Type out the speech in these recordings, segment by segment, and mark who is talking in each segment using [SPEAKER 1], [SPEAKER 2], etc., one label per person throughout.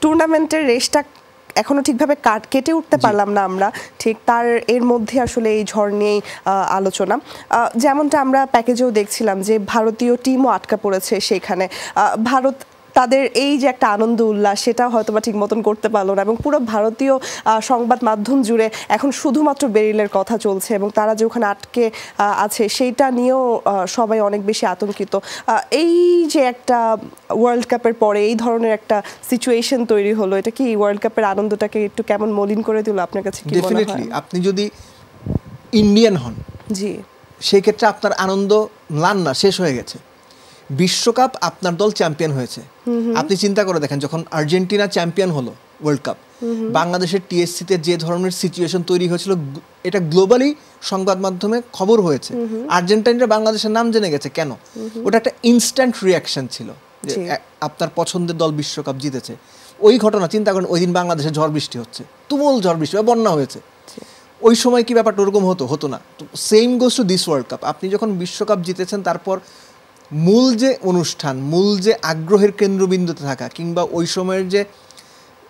[SPEAKER 1] টুর্নামেন্টের রেসটা এখনো ঠিকভাবে কেটে উঠতে পারলাম না আমরা, ঠিক তার এর মধ্যে আসলে এই ঝড় নিয়েই আলোচনা। যেমনটা আমরা প্যাকেজেও দেখছিলাম যে ভারতীয় টিমও আটকা পড়েছে সেখানে। ভারত তাদের এই যে একটা আনন্দ উল্লাস সেটা হয়তো বা ঠিক মতন করতে পারলো না, এবং পুরো ভারতীয় সংবাদ মাধ্যম জুড়ে এখন শুধুমাত্র বেরিলের কথা চলছে, এবং তারা যে ওখানে আটকে আছে সেইটা নিয়েও সবাই অনেক বেশি আতঙ্কিত। এই যে একটা ওয়ার্ল্ড কাপের পরে এই ধরনের একটা সিচুয়েশন তৈরি হলো, এটা কি ওয়ার্ল্ড কাপের আনন্দটাকে একটু কেমন মলিন করে দিল আপনার কাছে কি মনে হয়?
[SPEAKER 2] আপনি যদি ইন্ডিয়ান হন,
[SPEAKER 1] জি,
[SPEAKER 2] সেই ক্ষেত্রে আপনার আনন্দ ম্লান না, শেষ হয়ে গেছে। বিশ্বকাপ আপনার দল চ্যাম্পিয়ন হয়েছে, আপনি চিন্তা করে দেখেন যখন আর্জেন্টিনা চ্যাম্পিয়ন হলো ওয়ার্ল্ড কাপ, বাংলাদেশের টিএসসিতে যে ধরনের সিচুয়েশন তৈরি হয়েছিল, এটা গ্লোবালি সংবাদ মাধ্যমে খবর হয়েছে। আর্জেন্টাইনরা বাংলাদেশের নাম জেনে গেছে কেন? ওটা একটা ইনস্ট্যান্ট রিয়াকশন ছিল যে আপনার পছন্দের দল বিশ্বকাপ জিতেছে। ওই ঘটনা চিন্তা করেন, ওই দিন বাংলাদেশে ঝড় বৃষ্টি হচ্ছে, তুমুল ঝড় বৃষ্টি বা বন্যা হয়েছে। ওই সময় কি ব্যাপারটা ওরকম হতো না? Same goes to this world cup. আপনি যখন বিশ্বকাপ জিতেছেন, তারপর মূল যে অনুষ্ঠান, মূল যে আগ্রহের কেন্দ্রবিন্দুতে থাকা, কিংবা ওই সময়ের যে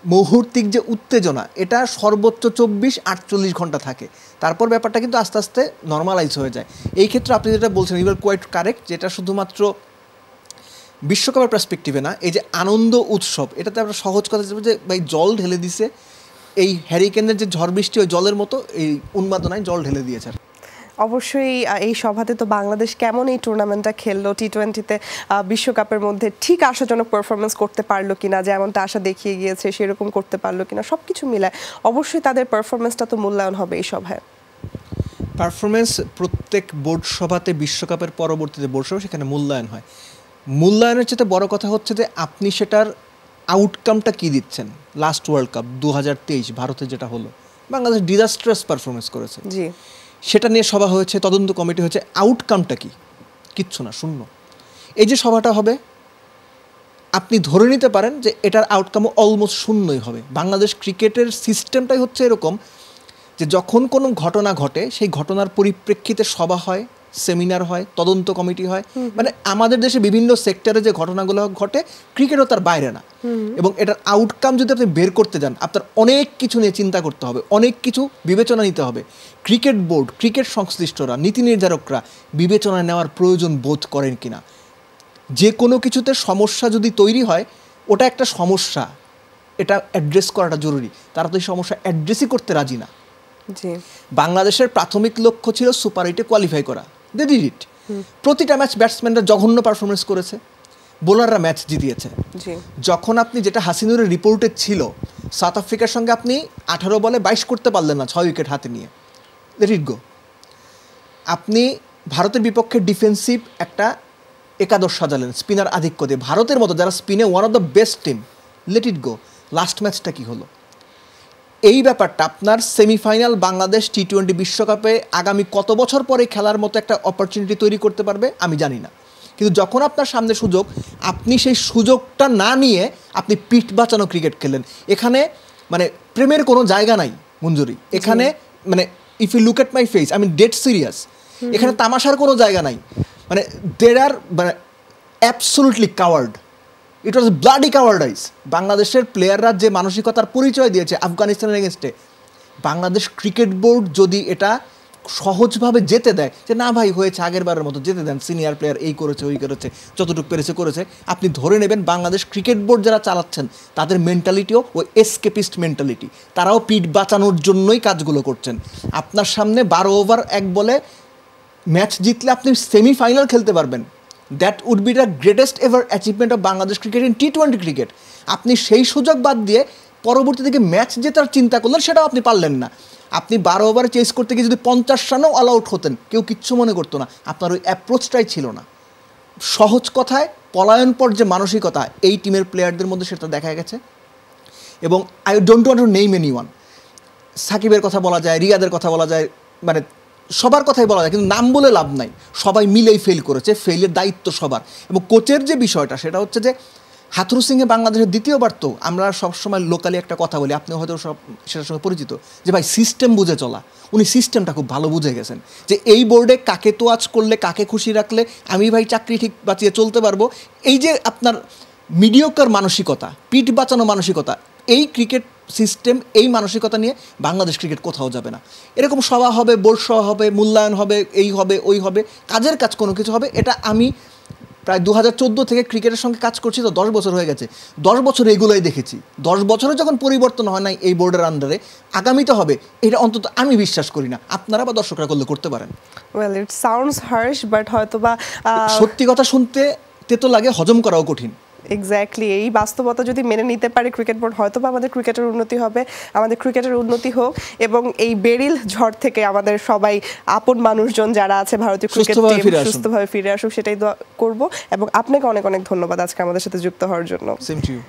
[SPEAKER 2] মুহূর্তিক যে উত্তেজনা, এটা সর্বোচ্চ 24-48 ঘন্টা থাকে। তারপর ব্যাপারটা কিন্তু আস্তে আস্তে নর্মালাইজ হয়ে যায়। এই ক্ষেত্রে আপনি যেটা বলছেন, ইউ আর কোয়াইট কারেক্ট, যেটা শুধুমাত্র বিশ্বকাপের পার্সপেক্টিভে না, এই যে আনন্দ উৎসব, এটাতে আমরা সহজ কথা হিসেবে যে ভাই জল ঢেলে দিছে, এই হ্যারিকেনের যে ঝড় বৃষ্টি ওই জলের মতো এই উন্মাদনায় জল ঢেলে দিয়েছে।
[SPEAKER 1] অবশ্যই এই সভাতে তো বাংলাদেশ কেমন এই টুর্নামেন্টটা খেললো, টি-20তে বিশ্বকাপের মধ্যে ঠিক আশাজনক পারফরমেন্স করতে পারলো কিনা, যেমনটা আশা দেখিয়ে গিয়েছে সেরকম করতে পারলো কিনা, সব কিছু মিলায় অবশ্যই তাদের পারফরমেন্সটা তো মূল্যায়ন হবে এই সভায়।
[SPEAKER 2] পারফরমেন্স প্রত্যেক বোর্ড সভাতে, বিশ্বকাপের পরবর্তীতে বোর্ড সভা, সেখানে মূল্যায়ন হয়। মূল্যায়নের চেয়ে বড় কথা হচ্ছে যে আপনি সেটার আউটকামটা কী দিচ্ছেন। লাস্ট ওয়ার্ল্ড কাপ 2023 ভারতে যেটা হলো, বাংলাদেশ ডিজাস্ট্রাস পারফরমেন্স করেছে,
[SPEAKER 1] জি,
[SPEAKER 2] সেটা নিয়ে সভা হয়েছে, তদন্ত কমিটি হয়েছে, আউটকামটা কি? কিচ্ছু না, শূন্য। এই যে সভাটা হবে, আপনি ধরে নিতে পারেন যে এটার আউটকামও অলমোস্ট শূন্যই হবে। বাংলাদেশ ক্রিকেটের সিস্টেমটাই হচ্ছে এরকম যে যখন কোনো ঘটনা ঘটে, সেই ঘটনার পরিপ্রেক্ষিতে সভা হয়, সেমিনার হয়, তদন্ত কমিটি হয়। মানে আমাদের দেশে বিভিন্ন সেক্টরে যে ঘটনাগুলো ঘটে, ক্রিকেটও তার বাইরে না। এবং এটার আউটকাম যদি আপনি বের করতে যান, আপনার অনেক কিছু নিয়ে চিন্তা করতে হবে, অনেক কিছু বিবেচনা নিতে হবে। ক্রিকেট বোর্ড, ক্রিকেট সংশ্লিষ্টরা, নীতি নির্ধারকরা বিবেচনা নেওয়ার প্রয়োজন বোধ করেন কিনা। যে কোনো কিছুতে সমস্যা যদি তৈরি হয়, ওটা একটা সমস্যা, এটা অ্যাড্রেস করাটা জরুরি। তারা তো এই সমস্যা অ্যাড্রেসই করতে রাজি না। বাংলাদেশের প্রাথমিক লক্ষ্য ছিল সুপার 8-এ কোয়ালিফাই করা, দে ডিড ইট। প্রতিটা ম্যাচ ব্যাটসম্যানরা জঘন্য পারফরমেন্স করেছে, বোলাররা ম্যাচ জিতিয়েছে। যখন আপনি, যেটা হাসিনুরের রিপোর্টে ছিল, সাউথ আফ্রিকার সঙ্গে আপনি 18 বলে 22 করতে পারলেন না 6 উইকেট হাতে নিয়ে, লেট ইট গো। আপনি ভারতের বিপক্ষে ডিফেন্সিভ একটা একাদশ সাজালেন স্পিনার আধিক্য দিয়ে, ভারতের মতো যারা স্পিনে one of the best team, let it go. Last ম্যাচটা কি হলো? এই ব্যাপারটা আপনার সেমিফাইনাল বাংলাদেশ টি-20 বিশ্বকাপে আগামী কত বছর পরে খেলার মতো একটা অপরচুনিটি তৈরি করতে পারবে আমি জানি না, কিন্তু যখন আপনার সামনে সুযোগ, আপনি সেই সুযোগটা না নিয়ে আপনি পিঠ বাঁচানো ক্রিকেট খেলেন। এখানে মানে প্রেমের কোনো জায়গা নাই মঞ্জুরি, এখানে মানে if you look at my face, I mean dead serious. এখানে তামাশার কোনো জায়গা নাই। মানে দের আর মানে absolutely coward, it was bloody cowardice. বাংলাদেশের প্লেয়াররা যে মানসিকতার পরিচয় দিয়েছে আফগানিস্তানের এগেনস্টে, বাংলাদেশ ক্রিকেট বোর্ড যদি এটা সহজভাবে যেতে দেয়, যে না ভাই হয়েছে আগের বারের মতো যেতে দেন, সিনিয়র প্লেয়ার এই করেছে ওই করেছে, যতটুকু পেরেছে করেছে, আপনি ধরে নেবেন বাংলাদেশ ক্রিকেট বোর্ড যারা চালাচ্ছেন তাদের মেন্টালিটিও ওই এসকেপিস্ট মেন্টালিটি। তারাও পিঠ বাঁচানোর জন্যই কাজগুলো করছেন। আপনার সামনে 12 ওভার 1 বলে ম্যাচ জিতলে আপনি সেমিফাইনাল খেলতে পারবেন, that would be the greatest ever achievement of Bangladesh cricket in টি-20 ক্রিকেট। আপনি সেই সুযোগ বাদ দিয়ে পরবর্তী থেকে ম্যাচ জেতার চিন্তা করলেন, সেটাও আপনি পারলেন না। আপনি 12 ওভারে চেস করতে গিয়ে যদি 50 রানও অল আউট হতেন, কেউ কিচ্ছু মনে করতো না। আপনার ওই অ্যাপ্রোচটাই ছিল না। সহজ কথায় পলায়ন পর যে মানসিকতা এই টিমের প্লেয়ারদের মধ্যে, সেটা দেখা গেছে। এবং I don't want to name anyone, সাকিবের কথা বলা যায়, রিয়াদের কথা বলা যায়, মানে সবার কথাই বলা যায়, কিন্তু নাম বলে লাভ নাই। সবাই মিলেই ফেল করেছে, ফেলের দায়িত্ব সবার। এবং কোচের যে বিষয়টা, সেটা হচ্ছে যে হাথুরু সিংহে বাংলাদেশের দ্বিতীয়বার, তো আমরা সবসময় লোকালি একটা কথা বলি, আপনি হয়তো সব সেটার সঙ্গে পরিচিত, যে ভাই সিস্টেম বুঝে চলা। উনি সিস্টেমটা খুব ভালো বুঝে গেছেন, যে এই বোর্ডে কাকে তোয়াজ করলে, কাকে খুশি রাখলে আমি ভাই চাকরি ঠিক বাঁচিয়ে চলতে পারবো। এই যে আপনার মিডিওকার মানসিকতা, পিঠ বাঁচানো মানসিকতা, এই ক্রিকেট সিস্টেম, এই মানসিকতা নিয়ে বাংলাদেশ ক্রিকেট কোথাও যাবে না। এরকম সভা হবে, বোর্ড সভা হবে, মূল্যায়ন হবে, এই হবে ওই হবে, কাজের কাজ কোনো কিছু হবে। এটা আমি প্রায় 2014 থেকে ক্রিকেটের সঙ্গে কাজ করছি, তো 10 বছর হয়ে গেছে। 10 বছর এগুলোই দেখেছি। 10 বছরে যখন পরিবর্তন হয় নাই এই বোর্ডের আন্ডারে, আগামীতে হবে এটা অন্তত আমি বিশ্বাস করি না। আপনারা বা দর্শকরা করলে করতে পারেন।
[SPEAKER 1] Well, it sounds harsh, but হয়তোবা
[SPEAKER 2] সত্যি কথা শুনতে তেতো লাগে, হজম করাও কঠিন।
[SPEAKER 1] এক্স্যাক্টলি, এই বাস্তবতা যদি মেনে নিতে পারে ক্রিকেট বোর্ড, হয়তো বা আমাদের ক্রিকেটের উন্নতি হবে, আমাদের ক্রিকেটের উন্নতি হোক, এবং এই বেরিল ঝড় থেকে আমাদের সবাই আপন মানুষজন যারা আছে ভারতীয় ক্রিকেট টিম সুস্থভাবে ফিরে আসুক, সেটাই দোয়া করব। এবং আপনাকে অনেক অনেক ধন্যবাদ আজকে আমাদের সাথে যুক্ত হওয়ার জন্য।
[SPEAKER 2] Same to you.